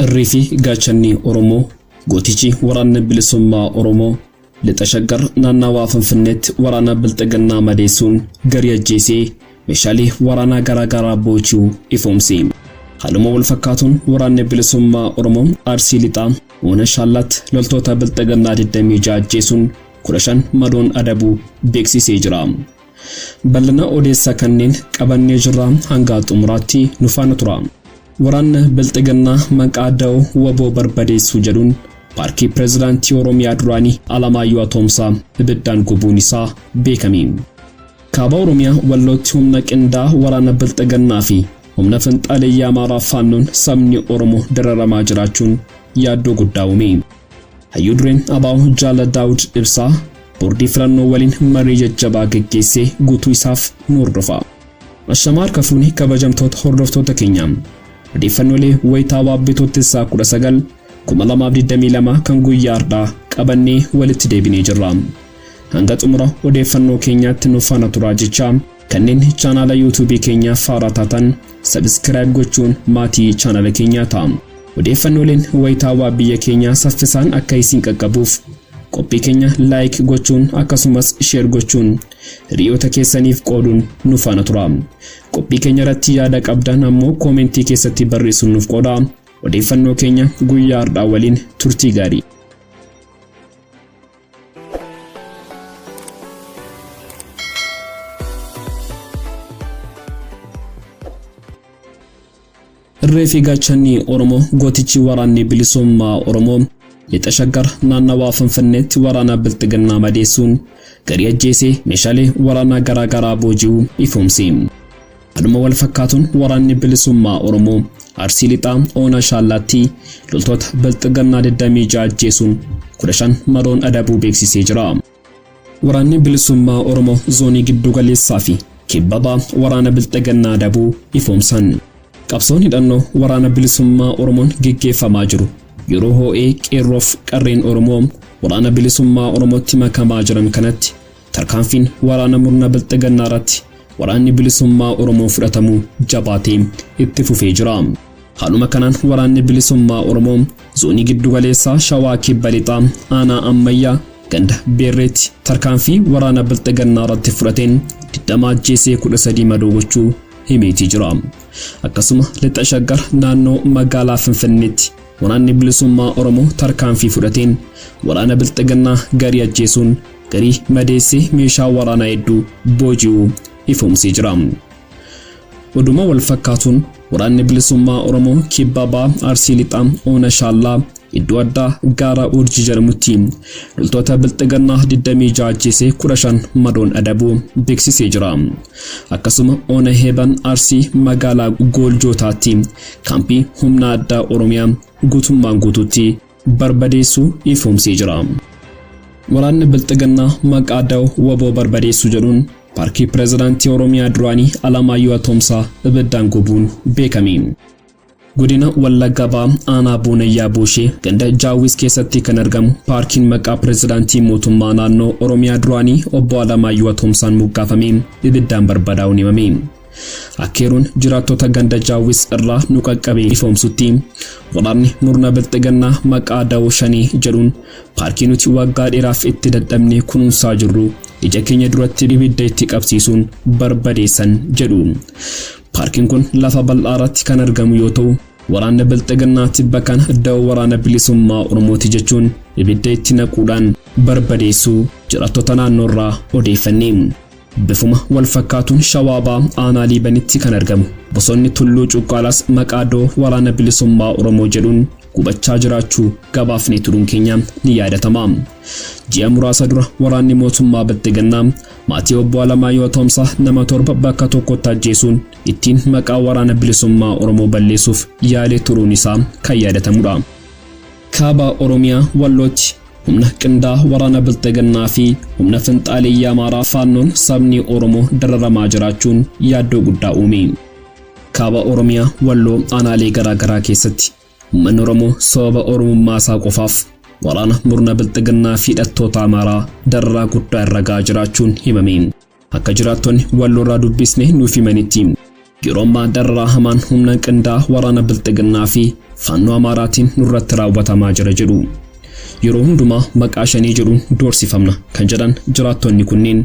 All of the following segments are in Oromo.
الريفي غاچني أورمو غوتيچي ورانا بلسوما أورمو لتشجر نانا وافن فنت ورانا بلتغنا مديسون غريا جيسي مشالي ورانا غراغرا بوچو إفومسيم حلمو والفكاتون ورانا بلسوما أورمو أرسيليتا ونشالات لولتوتا بلتغنا ددمي جاجيسون كرشان مدون أدبو بيكسي سيجرام بلنا أوديسا كنين قبن يجرام هنغات أمراتي نفان ترام وران بلتغنا مقادو وبو بربديسو جدون باركي بريزيدنت يوروميا دراني علامايو تومسا بدان كوبونيسا بيكامين كابا أوروميا ولوتهم نكندا وران بلتغنا في ومنفنت عليا مارا فانون سمني أورمو درر ماجراتون يادو قداومي هيودرين أباو جال داود إبسا بوردي فرانو ولين مريجة جبا كيسي غوتو إساف نور رفا الشمار كفوني كبجمتوت خردفتو تكينيام ودي فنولي ويتاوا بيتو تسا كورا سغل كمالا مابدي دمي لما كنغو ياردا قبني ولت ديبيني جرام هنگات عمره ودي فنو كينيا تنوفانا تراجيچام كنين چانالا يوتيوبي كينيا فاراتاتن سبسكرايب gochuun maatii channel keenya taam odeeffannooleen wayitaawaa biyya keenya saffisaan akka isin qaqqabuuf qophii keenya like gochuun akkasumas share gochuun hiriyoota keessaniif qooduun nu faana tura qophii keenya irratti yaada qabdan ammoo koomentii keessatti barreessuun nuuf qooda odeeffannoo keenya guyyaa har'aa waliin turtii gaarii الريفي غاچني أورمو غوتيچي وراني بلسوما أورمو لتشجر نانا وافن فنت ورانا بلتغنا مديسون غريا جيسي مشالي ورانا غراغرا بوجو إفومسيم حلمو والفكاتون وراني بلسوما أورمو أرسيليتا أونا شالاتي لولتوت بلتغنا ددامي جاجيسون كرشان مدون أدابو بيكسي سيجرام وراني بلسوما أورمو زوني جدو غالي صافي كبابا ورانا بلتغنا دابو إفومسان قبصون هدانو ورانا بلسوما أورمون جيجيفاما جرو يرو هوئي كيروف قرين أورموم ورانا بلسوما أورمو تيما كما جرم كانت تركانفين ورانا مرنا بلتغنارات وراني بلسوما أورمو فراتمو جاباتيم اتفو في جرام حالو مكانان وراني بلسوما أورموم زوني جدو غاليسا شواكي باليطام آنا أميا كند بيريت تركانفي ورانا بلتغنارات فراتين تدما جيسي كورسادي مدوغوچو هيميتي جرام akkasuma lixashaggar naannoo magaalaa Finfinneetti waraanni bilisummaa Oromoo tarkaanfii fudhateen waraana bilxiginnaa garii ajjeesuun garii madeessee meeshaa waraanaa hedduu booji'uu ifoomsee jira. Oduma wal fakkaatuun waraanni bilisummaa Oromoo kibbabaa Arsii Lixaa Oona Shaallaa iddoo addaa gaara urjii jedhamutti loltoota bilxiginnaa 26 ajjeesee 15 madoon adabuu beeksisee jira. Akkasuma Oona Heeban Arsii magaalaa Gooljotaatti kaampii humna addaa Oromiyaa guutummaan guutuutti barbadeessuu ifoomsee jira. Waraanni bilxiginnaa maqaa waboo barbadeessuu jedhuun paarkii pirezidaantii Oromiyaa duraanii Alamaayyo Tomsaa ibiddaan gubuun beekame. Godina Wallaggaa aanaa Boonayyaa Booshee ganda Jaawis keessatti kan argamu paarkiin maqaa pirezidaantii mootummaa naannoo Oromiyaa duraanii obbo Alamaayyo Tomsaan moggaafame ibiddaan barbadaa'uun himame. Akkeeruun jiraattota ganda Jaawis irraa nu qaqqabee ifoomsutti waraanni murna bilxiginnaa maqaa da'oo shanii jedhuun paarkii nuti waggaa dheeraaf itti dadhabne kunuunsaa jirru ija keenya duratti ibidda itti qabsiisuun barbadeessan jedhu. Paarkiin kun lafa bal'aa irratti kan argamu yoo ta'u waraanni bilxiginnaa tibba kana da'oo waraana bilisummaa Oromooti jechuun ibidda itti naquudhaan barbadeessuu jiraattota naannoo irraa odeeffanne. Bifuma wal fakkaatuun Shawaabaa aanaa Liibanitti kan argamu bosonni Tulluu Cuqqaalaas maqaa da'oo waraana bilisummaa Oromoo jedhuun gubachaa jiraachuu gabaafnee turuun keenya ni yaadatama. Ji'a muraasa dura waraanni mootummaa bilxiginnaa maatii obbo Alamaayyo Tomsaa nama 7 bakka tokkotti ajjeesuun ittiin maqaa waraana bilisummaa Oromoo balleessuuf yaalee turuun isaa kan yaadatamudha. Kaaba Oromiyaa Wallootti humna qindaa waraana bilxiginnaa fi humna finxaaliyyaa Amaaraa faannoon sabni Oromoo dararamaa jiraachuun yaaddoo guddaa uume. Kaaba Oromiyaa Walloo aanaalee garaagaraa keessatti uummanni Oromoo sababa Oromummaa isaa qofaaf waraana murna bilxiginnaa fi hidhattoota Amaaraa dararaa guddaa irra gahaa jiraachuun himame. Akka jiraattonni Walloorraa dubbisne nuuf himanitti Yeroo darraa hamaan humna qindaa waraana bilxiginnaa fi faannoo Amaaraatiin nurratti raawwatamaa jira jedhu. Yeroo hundumaa maqaa shanii jedhuun doorsifamna kan jedhan jiraattonni kunneen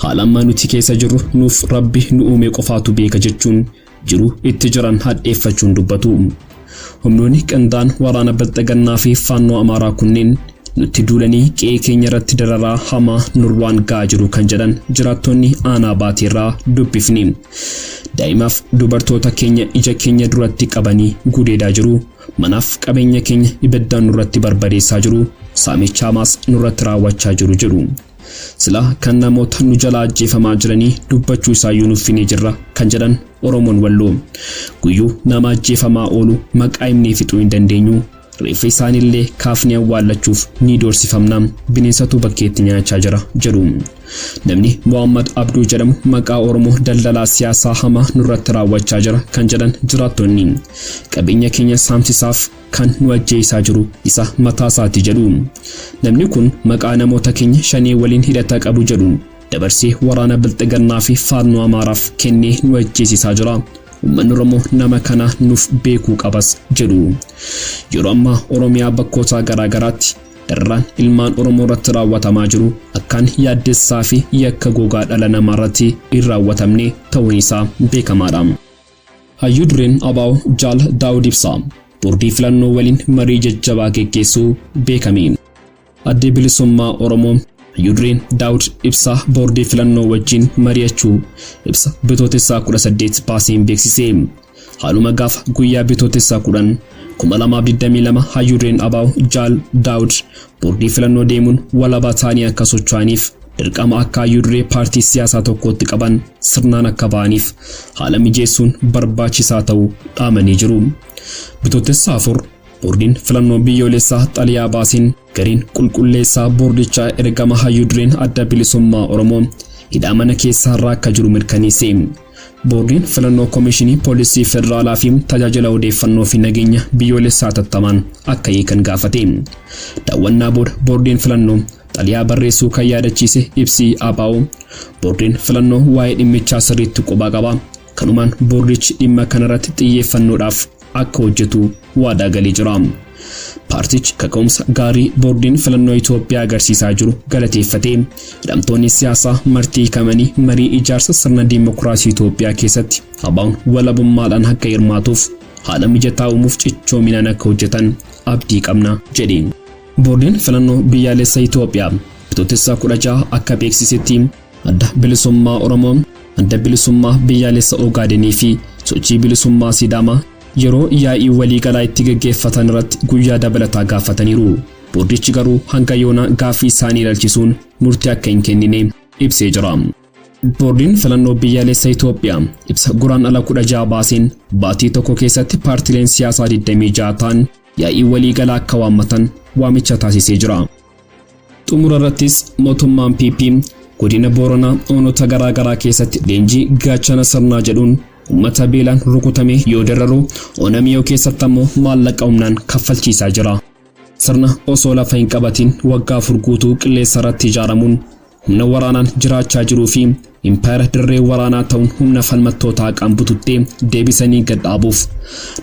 haala amma nuti keessa jirru nuuf Rabbi nu uume qofaatu beeka jechuun jiru itti jiran hadheeffachuun dubbatu. Humnoonni qindaan waraana bilxiginnaa fi faannoo Amaaraa kunneen nutti duulanii qe'ee keenya irratti dararaa hamaa nurwaan gaa jiru kan jedhan jiraattonni aanaa Baateerraa dubbifni. Daa'imaaf dubartoota keenya ija keenya duratti qabanii gudeedaa jiru. Manaaf qabeenya keenya ibiddaan nurratti barbadeessaa jiru. Saamichaamaas nurratti raawwachaa jiru jedhu. Sila kan namoota nu jalaa ajjeefamaa jiranii dubbachuu isaayyuu nuuf finee jirra kan jedhan Oromoon Walloo. Guyyuu nama ajjeefamaa oolu maqaa himnee fixuu hin dandeenyu. Reeffa isaanillee kaafnee awwaallachuuf ni doorsifamna. Bineensatu bakkeetti nyaachaa jira jedhu. Namni Muhammad Abduu jedhamu maqaa Oromoo daldalaa siyaasaa hamaa nurratti raawwachaa jira kan jedhan jiraattonni. Qabeenya keenya saamsisaaf kan nu ajjeesaa jiru isa mataa isaati jedhu. Namni kun maqaa namoota keenya shanii waliin hidhata qabu jedhuun dabarsee waraana bilxiginnaa fi faannoo Amaaraaf kennee nu ajjeesisaa jira. Uummanni Oromoo nama kana nuuf beekuu qabas jedhu. Yeroo ammaa Oromiyaa bakkoota garaagaraatti darraan ilmaan Oromoo irratti raawwatamaa jiru akkaan yaaddessaa fi yakka gogaa dhala namaa irratti hin raawwatamne ta'uun isaa beekamaadha. Hayyuu dureen ABO Jaal Daawud Ibsaa boordii filannoo waliin marii jajjabaa geggeessuu beekame. Adda Bilisummaa Oromoo Hayyuu dureen Daawud Ibsaa boordii filannoo wajjin mari'achuu ibsa bitootessaa 18 baaseen beeksise. Haaluma gaafa guyyaa bitootessaa 10 2022 hayyuu dureen ABO Jaal Daawud boordii filannoo deemuun walabaa ta'anii akka socho'aniif dirqama akka hayyuu duree paartii siyaasaa tokkotti qaban sirnaan akka ba'aniif haala mijeessuun barbaachisaa ta'uu dhaamanii jiru. Bitootessaa 4 boordiin filannoo biyyoolessaa xaliyaa baasiin gariin qulqulleessaa boordichaa ergama hayyuu dureen Adda Bilisummaa Oromoo hidhaa mana keessaa irraa akka jiru mirkaneesse. Boordiin filannoo Komishinii Poolisii Federaalaa fi tajaajila odeeffannoo fi nageenya biyyoolessaa tattamaan akka hiikan gaafate. Daawwannaa booda boordiin filannoo xaliyaa barreessuu kan yaadachiise ibsi ABO boordiin filannoo waa'ee dhimmichaa sirriitti quba qaba. Kanumaan boordichi dhimma kanarratti xiyyeeffannoodhaaf akka hojjetu waadaa galee jira. Paartichi kaka'umsa gaarii boordiin filannoo Itoophiyaa agarsiisaa jiru galateeffatee hidhamtoonni siyaasaa martii kamanii marii ijaarsa sirna diimokiraasii Itoophiyaa keessatti ABO'n walabummaadhaan akka hirmaatuuf haala mijataa uumuuf cichoominaan akka hojjetan abdii qabna jedhe. Boordiin filannoo biyyaalessaa Itoophiyaa bitootessaa 16 akka beeksisetti Adda Bilisummaa Oromoo, Adda Bilisummaa Biyyaalessaa Ogaadenii fi Sochii Bilisummaa Sidaamaa yeroo yaa'ii waliigalaa itti gaggeeffatan irratti guyyaa dabalataa gaafataniiru. Boordichi garuu hanga yoona gaaffii isaanii ilaalchisuun murtii akka hin kennine ibsee jira. Boordiin filannoo biyyaalessaa Itoophiyaa ibsa guraandhala 16 baaseen baatii tokko keessatti paartileen siyaasaa 26 ta'an yaa'ii waliigalaa akka waammatan waamicha taasisee jira. Xumura irrattis mootummaan PP godina Booranaa onoota garaagaraa keessatti leenjii gaachana sirnaa jedhuun ummata beelaan rukutame yoo dararu onamiyoo keessatti ammoo maallaqa humnaan kaffalchiisaa jira. Sirna osoo lafa hin qabatin waggaa furguutuu qilleessa irratti ijaaramuun humna waraanaan jiraachaa jiruu fi impaayera dirree waraanaa ta'uun humna falmattootaa qaambututtee deebisanii gad dhaabuuf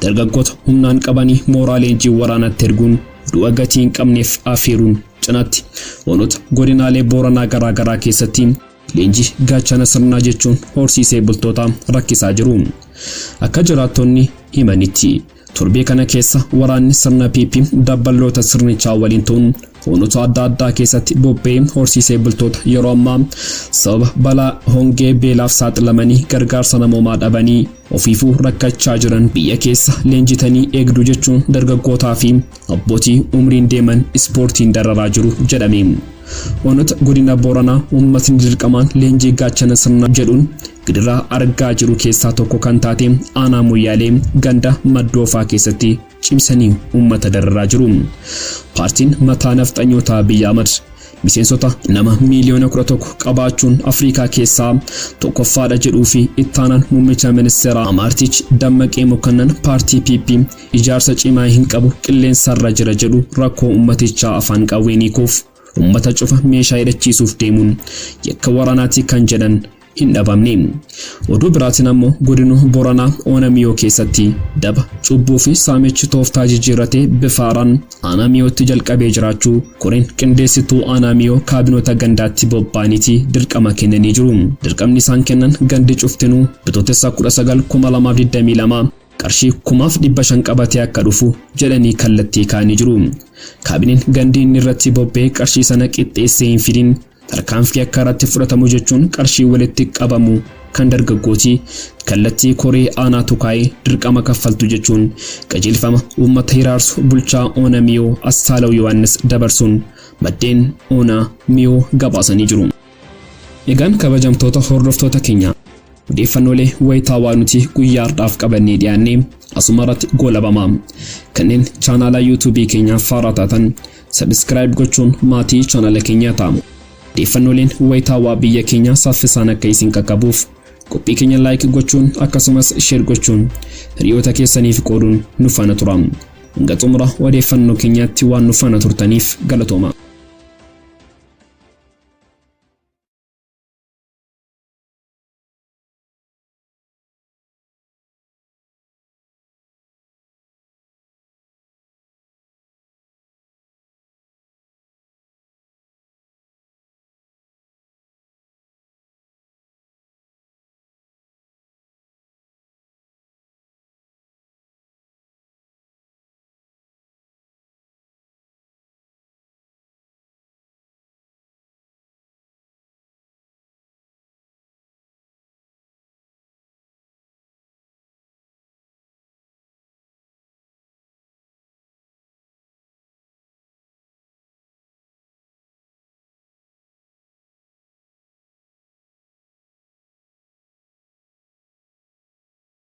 dargaggoota humnaan qabanii mooraa leenjii waraanaatti erguun du'a gatii hin qabneef afeeruun cinaatti onoota godinaalee Booranaa garaagaraa keessatti leenjii gaachana sirnaa jechuun horsiisee bultoota rakkisaa jiru. Akka jiraattonni himanitti torbee kana keessa waraanni sirna PP dabballoota sirnichaa waliin ta'uun onoota adda addaa keessatti bobba'ee horsiisee bultoota yeroo ammaa sababa balaa hongee beelaaf saaxilamanii gargaarsa namoomaa dhabanii ofiifuu rakkachaa jiran biyya keessa leenjitanii eegduu jechuun dargaggootaa fi abbootii umriin deeman ispoortiin dararaa jiru jedhame. Onoota godina Booranaa uummatni dirqamaan leenjii gaachana sirnaa jedhuun gidiraa argaa jiru keessaa tokko kan taate aanaa Moyyaalee ganda Maddoofaa keessatti cimsanii uummata dararaa jiru. Paartiin mataa nafxanyootaa Abiy Ahmed miseensota nama miiliyoona 11 qabaachuun Afrikaa keessaa tokkoffaadha jedhuu fi ittaanaan muummicha ministeeraa Amartich Dammaqee Mokonnan paartii PP ijaarsa cimaa hin qabu qilleensarra jira jedhu rakkoo uummatichaa afaan qawweenikuuf ummata cufa meeshaa hidhachiisuuf deemuun yakka waraanaatti kan jedhan hin dhabamne. Oduu biraatiin ammoo godina Booranaa Oonamiyoo keessatti daba cubbuu fi saamichi tooftaa jijjiirratee bifaaraan Aanamiyootti jalqabee jiraachuu koreen qindeessituu Aanamiyoo kaabinoota gandaatti bobba'aniiti dirqama kennanii jiru. Dirqamni isaan kennan gandi cuftinuu bitootessa 19/2022 qarshii 1500 qabatee akka dhufu jedhanii kallattii kaanii jiru. Kaabineen gandi inni irratti bobba'ee qarshii sana qixxeessee hin fidin tarkaanfii akka irratti fudhatamu jechuun qarshii walitti qabamu kan dargaggooti kallattii koree aanaa tukaa'ee dirqama kaffaltu jechuun qajeelfama uummata hiraarsu bulchaa Oonamiyoo Assaalaw Yohaannis dabarsuun maddeen Oonamiyoo gabaasanii jiru. Egaan kabajamtoota hordoftoota keenya odeeffannoolee wayitaawaa nuti guyyaa har'aaf qabannee dhiyaanne asumarratti goolabama. Kanneen chaanala YouTube keenyaa faaraa taatan subscribe gochuun maatii chaanala keenyaa ta'amu. Odeeffannooleen wayitaawaa biyya keenya saffisaan akka isin qaqqabuuf qophii keenya like gochuun akkasumas share gochuun hiriyoota keessaniif qooduun nu faana tura. Hanga xumura odeeffannoo keenyaatti waan nu faana turtaniif galatooma.